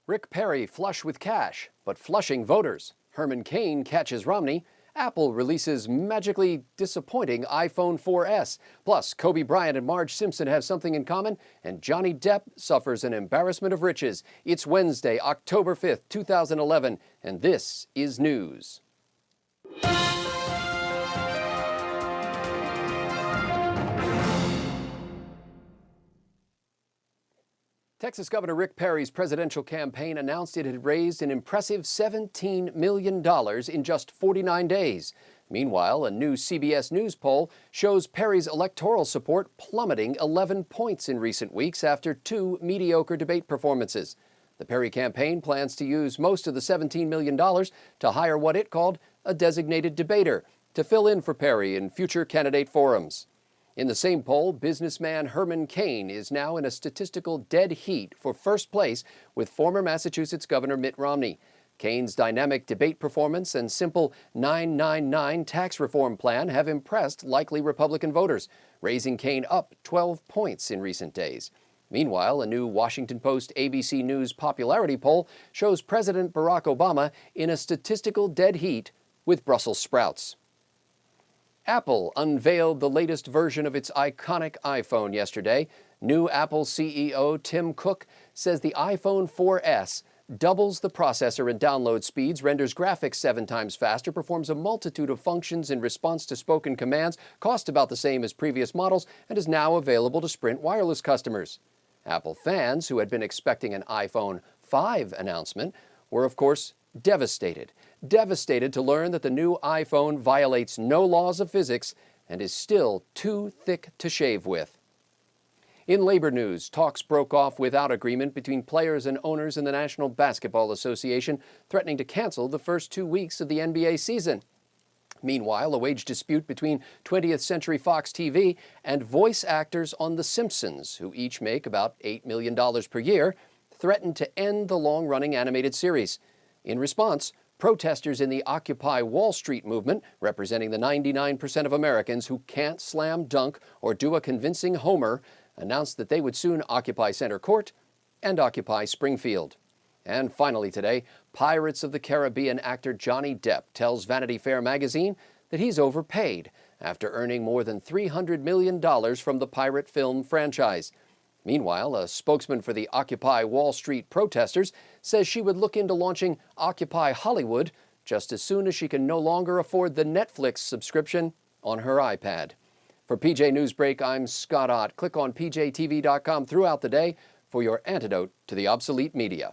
Rick Perry flush with cash, but flushing voters. Cain catches Romney. Apple releases magically disappointing iPhone 4S. Plus, Kobe Bryant and Marge Simpson have something in common, and Johnny Depp suffers an embarrassment of riches. It's Wednesday, October 5th, 2011, and this is news. Texas Governor Rick Perry's presidential campaign announced it had raised an impressive $17 million in just 49 days. Meanwhile, a new CBS News poll shows Perry's electoral support plummeting 11 points in recent weeks after two mediocre debate performances. The Perry campaign plans to use most of the $17 million to hire what it called a designated debater to fill in for Perry in future candidate forums. In the same poll, businessman Cain is now in a statistical dead heat for first place with former Massachusetts Governor Mitt Romney. Cain's dynamic debate performance and simple 999 tax reform plan have impressed likely Republican voters, raising Cain up 12 points in recent days. Meanwhile, a new Washington Post ABC News popularity poll shows President Barack Obama in a statistical dead heat with Brussels sprouts. Apple unveiled the latest version of its iconic iPhone yesterday. New Apple CEO Tim Cook says the iPhone 4S doubles the processor and download speeds, renders graphics 7 times faster, performs a multitude of functions in response to spoken commands, costs about the same as previous models, and is now available to Sprint wireless customers. Apple fans who had been expecting an iPhone 5 announcement were, of course, devastated to learn that the new iPhone violates no laws of physics and is still too thick to shave with. In labor news, talks broke off without agreement between players and owners in the National Basketball Association, threatening to cancel the first 2 weeks of the NBA season. Meanwhile, a wage dispute between 20th Century Fox TV and voice actors on The Simpsons, who each make about $8 million per year, threatened to end the long-running animated series. In response, protesters in the Occupy Wall Street movement, representing the 99% of Americans who can't slam dunk or do a convincing homer, announced that they would soon occupy Center Court and occupy Springfield. And finally today, Pirates of the Caribbean actor Johnny Depp tells Vanity Fair magazine that he's overpaid after earning more than $300 million from the pirate film franchise. Meanwhile, a spokesman for the Occupy Wall Street protesters says she would look into launching Occupy Hollywood just as soon as she can no longer afford the Netflix subscription on her iPad. For PJ Newsbreak, I'm Scott Ott. Click on pjtv.com throughout the day for your antidote to the obsolete media.